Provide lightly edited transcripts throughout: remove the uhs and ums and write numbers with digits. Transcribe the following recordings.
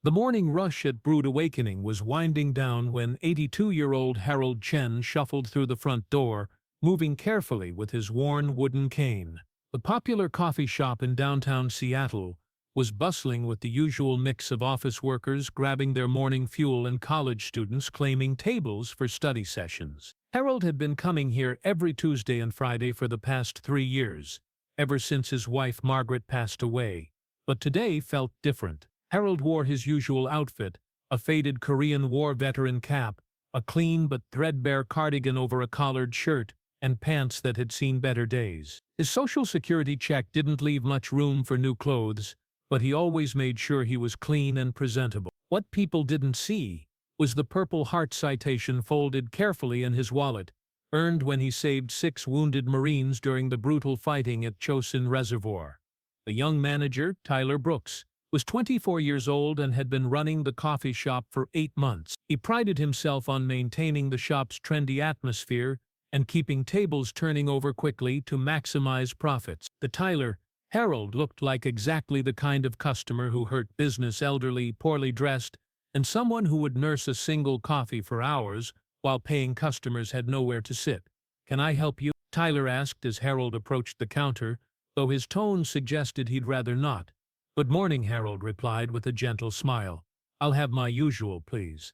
The morning rush at Brewed Awakening was winding down when 82-year-old Harold Chen shuffled through the front door, moving carefully with his worn wooden cane. The popular coffee shop in downtown Seattle was bustling with the usual mix of office workers grabbing their morning fuel and college students claiming tables for study sessions. Harold had been coming here every Tuesday and Friday for the past 3 years, ever since his wife Margaret passed away, but today felt different. Harold wore his usual outfit, a faded Korean War veteran cap, a clean but threadbare cardigan over a collared shirt, and pants that had seen better days. His Social Security check didn't leave much room for new clothes, but he always made sure he was clean and presentable. What people didn't see was the Purple Heart citation folded carefully in his wallet, earned when he saved 6 wounded Marines during the brutal fighting at Chosin Reservoir. The young manager, Tyler Brooks, was 24 years old and had been running the coffee shop for 8 months. He prided himself on maintaining the shop's trendy atmosphere and keeping tables turning over quickly to maximize profits. The Tyler, Harold looked like exactly the kind of customer who hurt business, elderly, poorly dressed, and someone who would nurse a single coffee for hours while paying customers had nowhere to sit. "Can I help you?" Tyler asked as Harold approached the counter, though his tone suggested he'd rather not. "Good morning," Harold replied with a gentle smile. "I'll have my usual, please.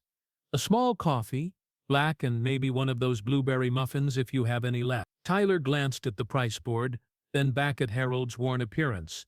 A small coffee, black, and maybe one of those blueberry muffins if you have any left." Tyler glanced at the price board, then back at Harold's worn appearance.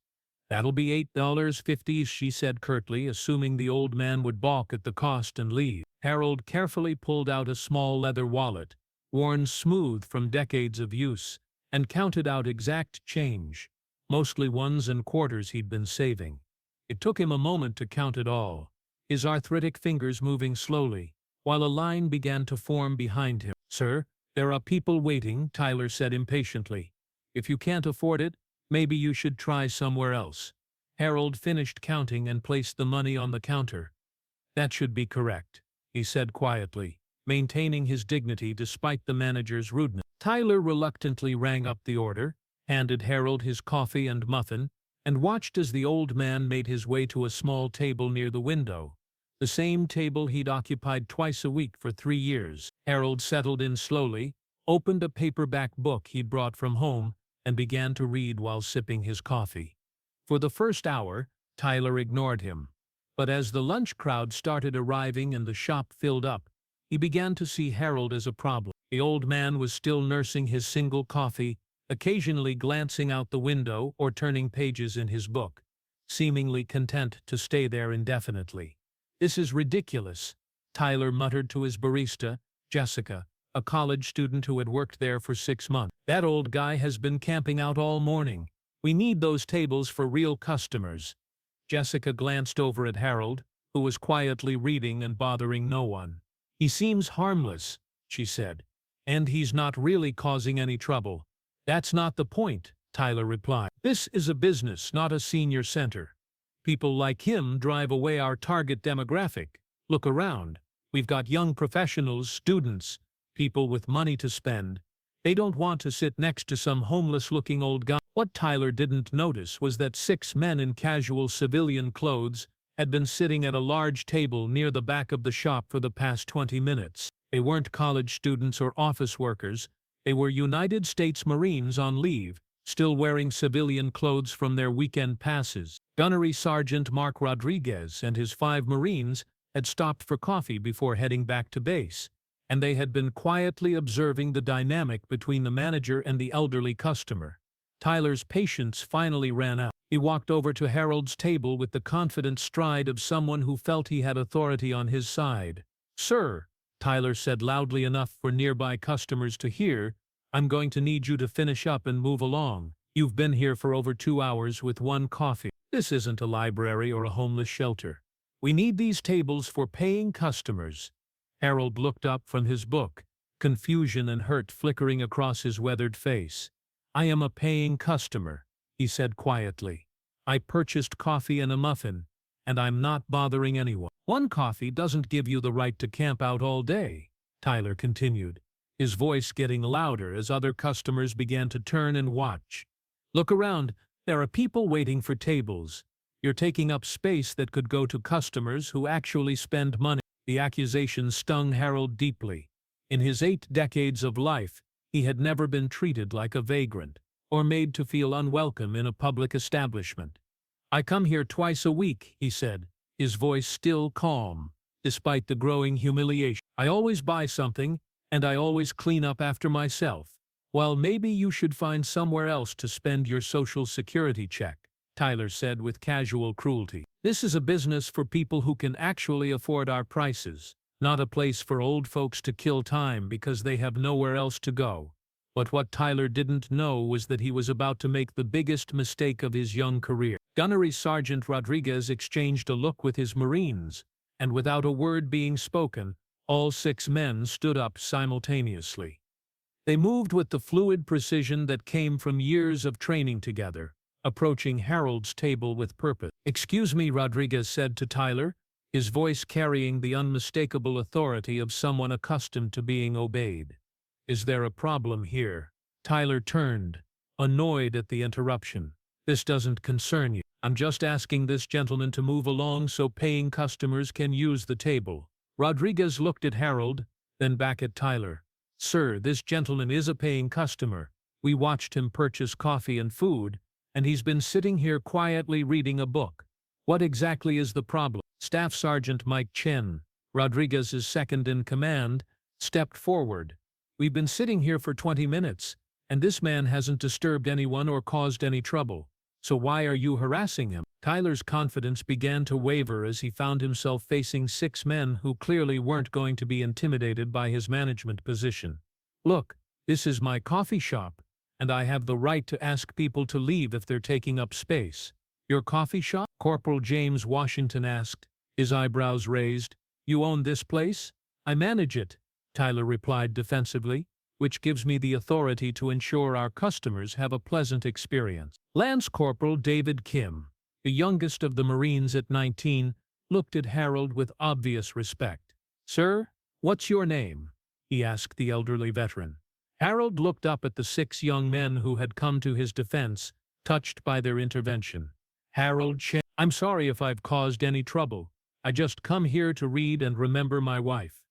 "That'll be $8.50, she said curtly, assuming the old man would balk at the cost and leave. Harold carefully pulled out a small leather wallet, worn smooth from decades of use, and counted out exact change, mostly ones and quarters he'd been saving. It took him a moment to count it all, his arthritic fingers moving slowly, while a line began to form behind him. "Sir, there are people waiting," Tyler said impatiently. "If you can't afford it, maybe you should try somewhere else." Harold finished counting and placed the money on the counter. "That should be correct," he said quietly, maintaining his dignity despite the manager's rudeness. Tyler reluctantly rang up the order, handed Harold his coffee and muffin, and watched as the old man made his way to a small table near the window, the same table he'd occupied twice a week for 3 years. Harold settled in slowly, opened a paperback book he'd brought from home, and began to read while sipping his coffee. For the first hour, Tyler ignored him, but as the lunch crowd started arriving and the shop filled up, he began to see Harold as a problem. The old man was still nursing his single coffee, occasionally glancing out the window or turning pages in his book, seemingly content to stay there indefinitely. "This is ridiculous," Tyler muttered to his barista, Jessica, a college student who had worked there for 6 months. "That old guy has been camping out all morning. We need those tables for real customers." Jessica glanced over at Harold, who was quietly reading and bothering no one. "He seems harmless," she said, "and he's not really causing any trouble." "That's not the point," Tyler replied. "This is a business, not a senior center. People like him drive away our target demographic. Look around. We've got young professionals, students, people with money to spend. They don't want to sit next to some homeless-looking old guy." What Tyler didn't notice was that 6 men in casual civilian clothes had been sitting at a large table near the back of the shop for the past 20 minutes. They weren't college students or office workers. They were United States Marines on leave, still wearing civilian clothes from their weekend passes. Gunnery Sergeant Mark Rodriguez and his 5 Marines had stopped for coffee before heading back to base, and they had been quietly observing the dynamic between the manager and the elderly customer. Tyler's patience finally ran out. He walked over to Harold's table with the confident stride of someone who felt he had authority on his side. "Sir," Tyler said loudly enough for nearby customers to hear, "I'm going to need you to finish up and move along. You've been here for over 2 hours with 1 coffee. This isn't a library or a homeless shelter. We need these tables for paying customers." Harold looked up from his book, confusion and hurt flickering across his weathered face. "I am a paying customer," he said quietly. "I purchased coffee and a muffin, and I'm not bothering anyone." "1 coffee doesn't give you the right to camp out all day," Tyler continued, his voice getting louder as other customers began to turn and watch. "Look around. There are people waiting for tables. You're taking up space that could go to customers who actually spend money." The accusation stung Harold deeply. In his 8 decades of life, he had never been treated like a vagrant or made to feel unwelcome in a public establishment. "I come here twice a week," he said, his voice still calm, despite the growing humiliation. "I always buy something, and I always clean up after myself. Well, maybe you should find somewhere else to spend your Social Security check," Tyler said with casual cruelty. "This is a business for people who can actually afford our prices, not a place for old folks to kill time because they have nowhere else to go." But what Tyler didn't know was that he was about to make the biggest mistake of his young career. Gunnery Sergeant Rodriguez exchanged a look with his Marines, and without a word being spoken, all 6 men stood up simultaneously. They moved with the fluid precision that came from years of training together, approaching Harold's table with purpose. "Excuse me," Rodriguez said to Tyler, his voice carrying the unmistakable authority of someone accustomed to being obeyed. "Is there a problem here?" Tyler turned, annoyed at the interruption. "This doesn't concern you. I'm just asking this gentleman to move along so paying customers can use the table." Rodriguez looked at Harold, then back at Tyler. "Sir, this gentleman is a paying customer. We watched him purchase coffee and food, and he's been sitting here quietly reading a book. What exactly is the problem?" Staff Sergeant Mike Chen, Rodriguez's second-in-command, stepped forward. "We've been sitting here for 20 minutes, and this man hasn't disturbed anyone or caused any trouble. So why are you harassing him?" Tyler's confidence began to waver as he found himself facing 6 men who clearly weren't going to be intimidated by his management position. "Look, this is my coffee shop, and I have the right to ask people to leave if they're taking up space." "Your coffee shop?" Corporal James Washington asked, his eyebrows raised. "You own this place?" "I manage it," Tyler replied defensively, "which gives me the authority to ensure our customers have a pleasant experience." Lance Corporal David Kim, the youngest of the Marines at 19, looked at Harold with obvious respect. "Sir, what's your name?" he asked the elderly veteran. Harold looked up at the 6 young men who had come to his defense, touched by their intervention. "Harold Chen. I'm sorry if I've caused any trouble. I just come here to read and remember my wife.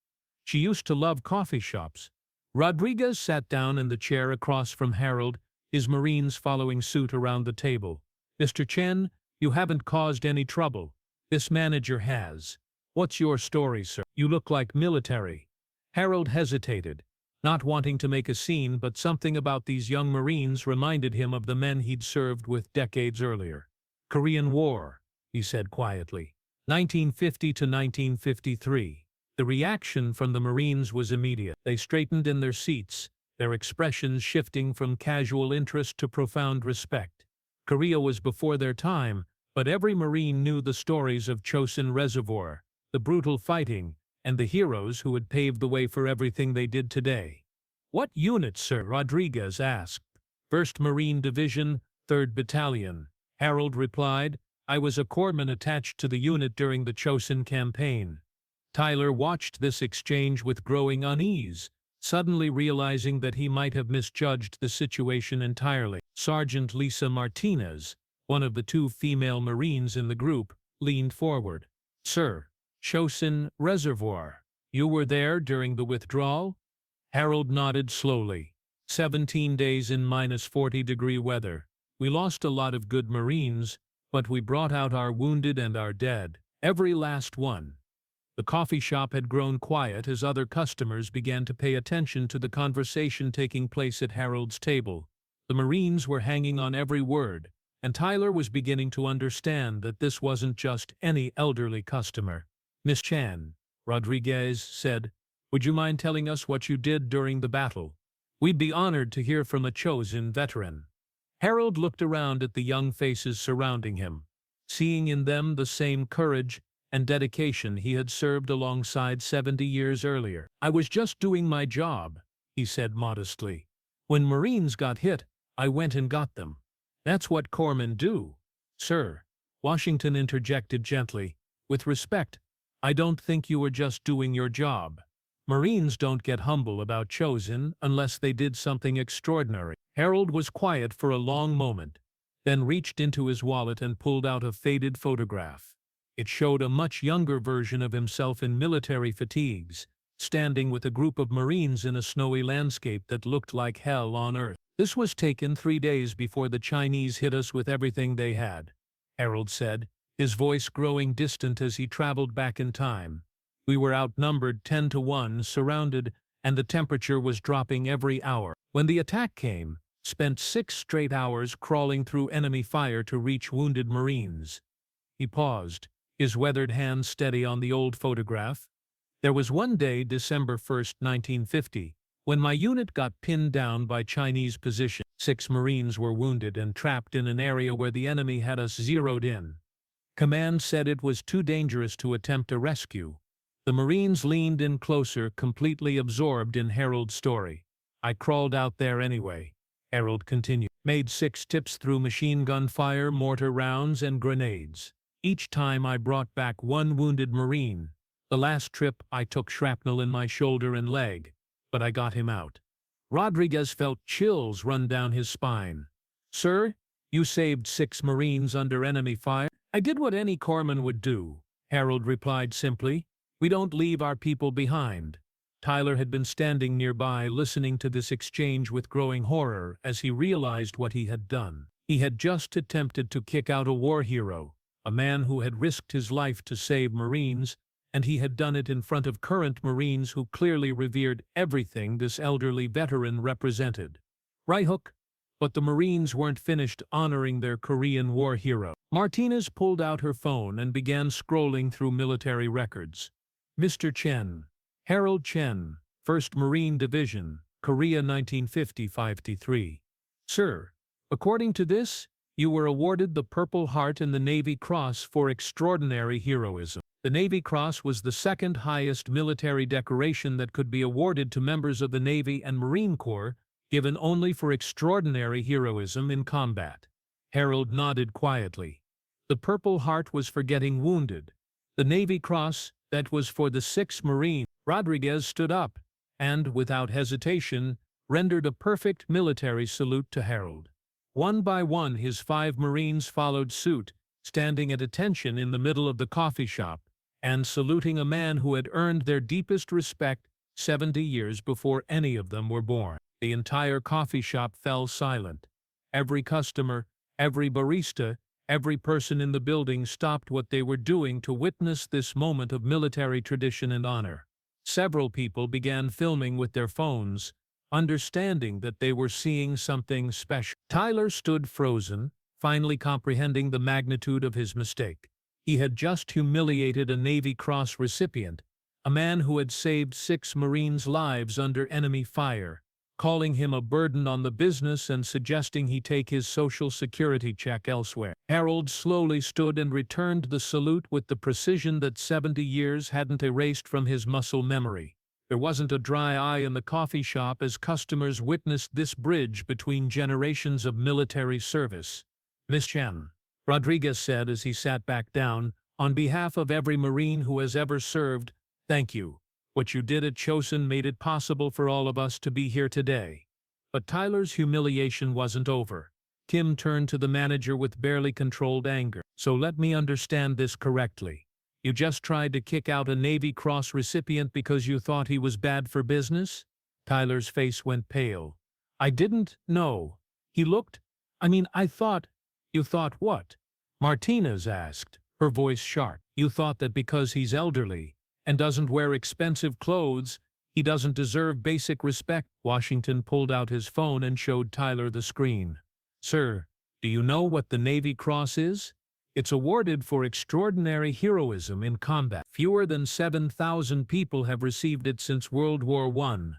She used to love coffee shops." Rodriguez sat down in the chair across from Harold, his Marines following suit around the table. "Mr. Chen, you haven't caused any trouble. This manager has. What's your story, sir? You look like military." Harold hesitated, not wanting to make a scene, but something about these young Marines reminded him of the men he'd served with decades earlier. "Korean War," he said quietly. 1950 to 1953. The reaction from the Marines was immediate. They straightened in their seats, their expressions shifting from casual interest to profound respect. Korea was before their time, but every Marine knew the stories of Chosin Reservoir, the brutal fighting, and the heroes who had paved the way for everything they did today. "What unit, sir?" Rodriguez asked. "1st Marine Division, 3rd Battalion," Harold replied. "I was a corpsman attached to the unit during the Chosin campaign." Tyler watched this exchange with growing unease, suddenly realizing that he might have misjudged the situation entirely. Sergeant Lisa Martinez, one of the 2 female Marines in the group, leaned forward. "Sir, Chosin Reservoir. You were there during the withdrawal?" Harold nodded slowly. 17 days in -40-degree weather. We lost a lot of good Marines, but we brought out our wounded and our dead. Every last one." The coffee shop had grown quiet as other customers began to pay attention to the conversation taking place at Harold's table. The Marines were hanging on every word, and Tyler was beginning to understand that this wasn't just any elderly customer. "Miss Chan," Rodriguez said, "would you mind telling us what you did during the battle? We'd be honored to hear from a Chosin veteran." Harold looked around at the young faces surrounding him, seeing in them the same courage and dedication he had served alongside 70 years earlier. "I was just doing my job," he said modestly. "When Marines got hit, I went and got them. That's what corpsmen do." "Sir," Washington interjected gently, "with respect, I don't think you were just doing your job. Marines don't get humble about Chosin unless they did something extraordinary." Harold was quiet for a long moment, then reached into his wallet and pulled out a faded photograph. It showed a much younger version of himself in military fatigues, standing with a group of Marines in a snowy landscape that looked like hell on earth. "This was taken 3 days before the Chinese hit us with everything they had," Harold said, his voice growing distant as he traveled back in time. "We were outnumbered 10-1, surrounded, and the temperature was dropping every hour. When the attack came, spent 6 straight hours crawling through enemy fire to reach wounded Marines." He paused, his weathered hand steady on the old photograph. "There was one day, December 1st, 1950, when my unit got pinned down by Chinese position. 6 Marines were wounded and trapped in an area where the enemy had us zeroed in. Command said it was too dangerous to attempt a rescue. The Marines leaned in closer, completely absorbed in Harold's story. I crawled out there anyway," Harold continued. "Made 6 tips through machine gun fire, mortar rounds, and grenades. Each time I brought back 1 wounded Marine. The last trip I took shrapnel in my shoulder and leg, but I got him out." Rodriguez felt chills run down his spine. "Sir, you saved 6 Marines under enemy fire?" "I did what any corpsman would do," Harold replied simply. "We don't leave our people behind." Tyler had been standing nearby listening to this exchange with growing horror as he realized what he had done. He had just attempted to kick out a war hero, a man who had risked his life to save Marines, and he had done it in front of current Marines who clearly revered everything this elderly veteran represented. Right hook? But the Marines weren't finished honoring their Korean War hero. Martinez pulled out her phone and began scrolling through military records. "Mr. Chen, Harold Chen, 1st Marine Division, Korea 1950-53. Sir, according to this, you were awarded the Purple Heart and the Navy Cross for extraordinary heroism." The Navy Cross was the second highest military decoration that could be awarded to members of the Navy and Marine Corps, given only for extraordinary heroism in combat. Harold nodded quietly. The Purple Heart was for getting wounded. The Navy Cross, that was for the 6 Marines. Rodriguez stood up and, without hesitation, rendered a perfect military salute to Harold. One by one his 5 Marines followed suit, standing at attention in the middle of the coffee shop, and saluting a man who had earned their deepest respect 70 years before any of them were born. The entire coffee shop fell silent. Every customer, every barista, every person in the building stopped what they were doing to witness this moment of military tradition and honor. Several people began filming with their phones, understanding that they were seeing something special. Tyler stood frozen, finally comprehending the magnitude of his mistake. He had just humiliated a Navy Cross recipient, a man who had saved 6 Marines' lives under enemy fire, calling him a burden on the business and suggesting he take his Social Security check elsewhere. Harold slowly stood and returned the salute with the precision that 70 years hadn't erased from his muscle memory. There wasn't a dry eye in the coffee shop as customers witnessed this bridge between generations of military service. "Miss Chen," Rodriguez said as he sat back down, "on behalf of every Marine who has ever served, thank you. What you did at Chosin made it possible for all of us to be here today." But Tyler's humiliation wasn't over. Kim turned to the manager with barely controlled anger. "So let me understand this correctly. You just tried to kick out a Navy Cross recipient because you thought he was bad for business?" Tyler's face went pale. "I didn't know. He looked... I thought..." "You thought what?" Martinez asked, her voice sharp. "You thought that because he's elderly and doesn't wear expensive clothes, he doesn't deserve basic respect." Washington pulled out his phone and showed Tyler the screen. "Sir, do you know what the Navy Cross is? It's awarded for extraordinary heroism in combat. Fewer than 7,000 people have received it since World War I.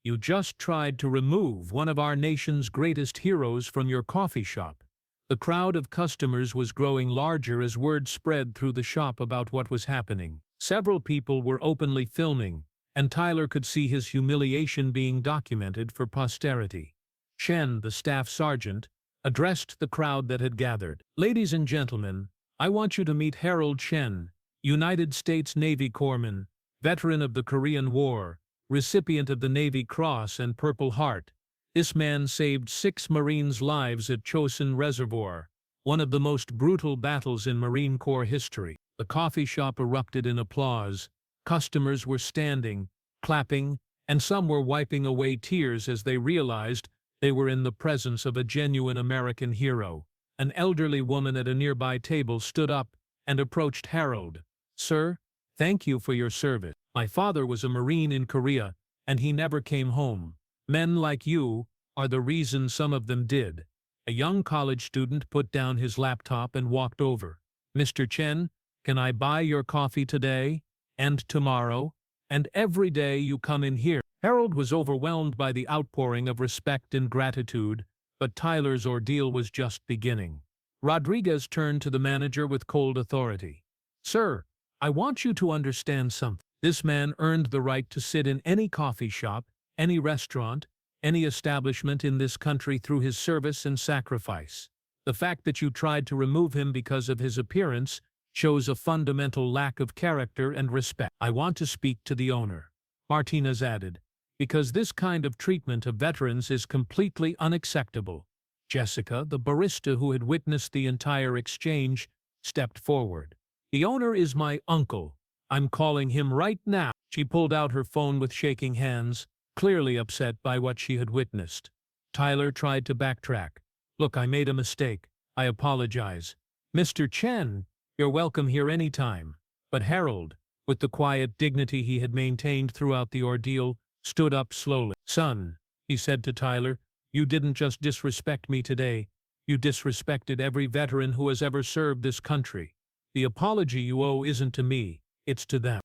You just tried to remove one of our nation's greatest heroes from your coffee shop." The crowd of customers was growing larger as word spread through the shop about what was happening. Several people were openly filming, and Tyler could see his humiliation being documented for posterity. Chen, the staff sergeant, addressed the crowd that had gathered. "Ladies and gentlemen, I want you to meet Harold Chen, United States Navy corpsman, veteran of the Korean War, recipient of the Navy Cross and Purple Heart. This man saved 6 Marines' lives at Chosin Reservoir, one of the most brutal battles in Marine Corps history. The coffee shop erupted in applause. Customers were standing, clapping, and some were wiping away tears as they realized they were in the presence of a genuine American hero. An elderly woman at a nearby table stood up and approached Harold. "Sir, thank you for your service. My father was a Marine in Korea, and he never came home. Men like you are the reason some of them did." A young college student put down his laptop and walked over. "Mr. Chen, can I buy your coffee today, and tomorrow, and every day you come in here?" Harold was overwhelmed by the outpouring of respect and gratitude, but Tyler's ordeal was just beginning. Rodriguez turned to the manager with cold authority. "Sir, I want you to understand something. This man earned the right to sit in any coffee shop, any restaurant, any establishment in this country through his service and sacrifice. The fact that you tried to remove him because of his appearance shows a fundamental lack of character and respect." "I want to speak to the owner," Martinez added, "because this kind of treatment of veterans is completely unacceptable." Jessica, the barista who had witnessed the entire exchange, stepped forward. "The owner is my uncle. I'm calling him right now." She pulled out her phone with shaking hands, clearly upset by what she had witnessed. Tyler tried to backtrack. "Look, I made a mistake. I apologize. Mr. Chen, you're welcome here anytime." But Harold, with the quiet dignity he had maintained throughout the ordeal, stood up slowly. "Son," he said to Tyler, "you didn't just disrespect me today. You disrespected every veteran who has ever served this country. The apology you owe isn't to me, it's to them."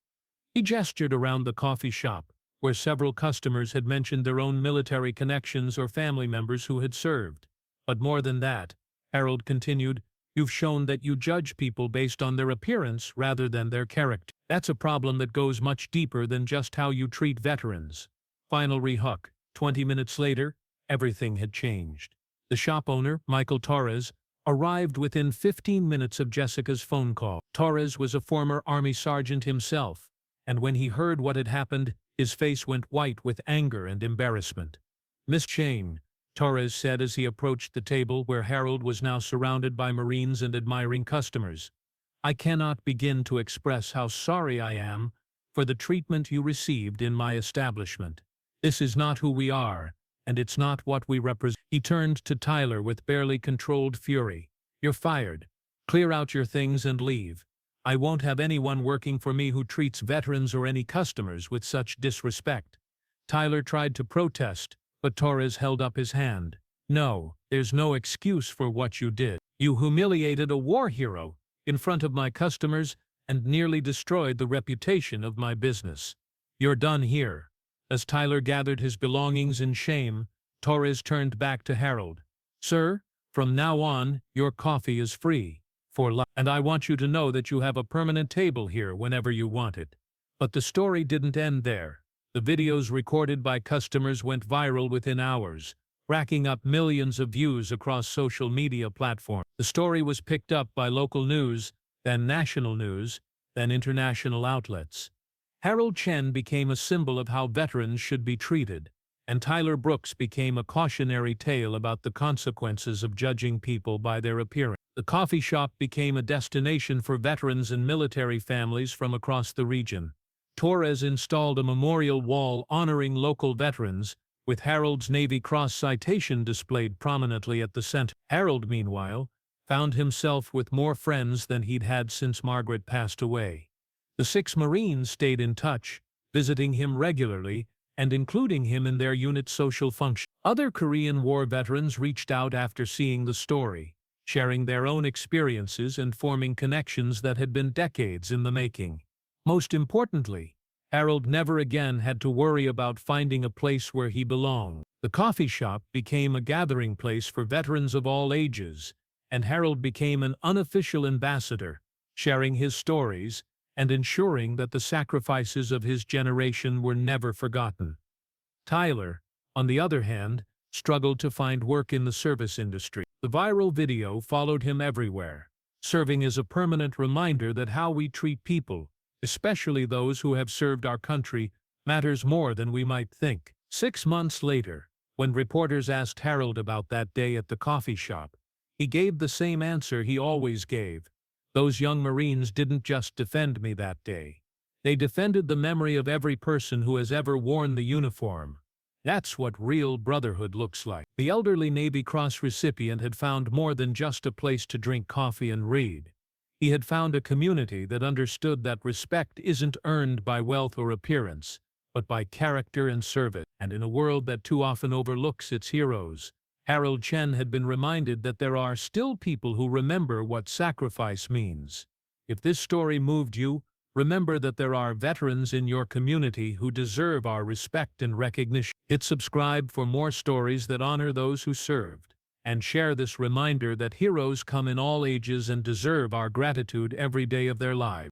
He gestured around the coffee shop, where several customers had mentioned their own military connections or family members who had served. "But more than that," Harold continued, "you've shown that you judge people based on their appearance rather than their character. That's a problem that goes much deeper than just how you treat veterans." Final rehook. 20 minutes later, everything had changed. The shop owner, Michael Torres, arrived within 15 minutes of Jessica's phone call. Torres was a former Army sergeant himself, and when he heard what had happened, his face went white with anger and embarrassment. "Miss Shane," Torres said as he approached the table where Harold was now surrounded by Marines and admiring customers, "I cannot begin to express how sorry I am for the treatment you received in my establishment. This is not who we are, and it's not what we represent." He turned to Tyler with barely controlled fury. "You're fired. Clear out your things and leave. I won't have anyone working for me who treats veterans or any customers with such disrespect." Tyler tried to protest, but Torres held up his hand. "No, there's no excuse for what you did. You humiliated a war hero in front of my customers and nearly destroyed the reputation of my business. You're done here." As Tyler gathered his belongings in shame, Torres turned back to Harold. "Sir, from now on, your coffee is free. For life. And I want you to know that you have a permanent table here whenever you want it." But the story didn't end there. The videos recorded by customers went viral within hours, racking up millions of views across social media platforms. The story was picked up by local news, then national news, then international outlets. Harold Chen became a symbol of how veterans should be treated, and Tyler Brooks became a cautionary tale about the consequences of judging people by their appearance. The coffee shop became a destination for veterans and military families from across the region. Torres installed a memorial wall honoring local veterans, with Harold's Navy Cross citation displayed prominently at the center. Harold, meanwhile, found himself with more friends than he'd had since Margaret passed away. The 6 Marines stayed in touch, visiting him regularly and including him in their unit's social function. Other Korean War veterans reached out after seeing the story, sharing their own experiences and forming connections that had been decades in the making. Most importantly, Harold never again had to worry about finding a place where he belonged. The coffee shop became a gathering place for veterans of all ages, and Harold became an unofficial ambassador, sharing his stories and ensuring that the sacrifices of his generation were never forgotten. Tyler, on the other hand, struggled to find work in the service industry. The viral video followed him everywhere, serving as a permanent reminder that how we treat people, especially those who have served our country, matters more than we might think. 6 months later, when reporters asked Harold about that day at the coffee shop, He gave the same answer he always gave. Those young Marines didn't just defend me that day. They defended the memory of every person who has ever worn the uniform. That's what real brotherhood looks like. The elderly Navy Cross recipient had found more than just a place to drink coffee and read. He had found a community that understood that respect isn't earned by wealth or appearance, but by character and service. And in a world that too often overlooks its heroes, Harold Chen had been reminded that there are still people who remember what sacrifice means. If this story moved you, remember that there are veterans in your community who deserve our respect and recognition. Hit subscribe for more stories that honor those who served, and share this reminder that heroes come in all ages and deserve our gratitude every day of their lives.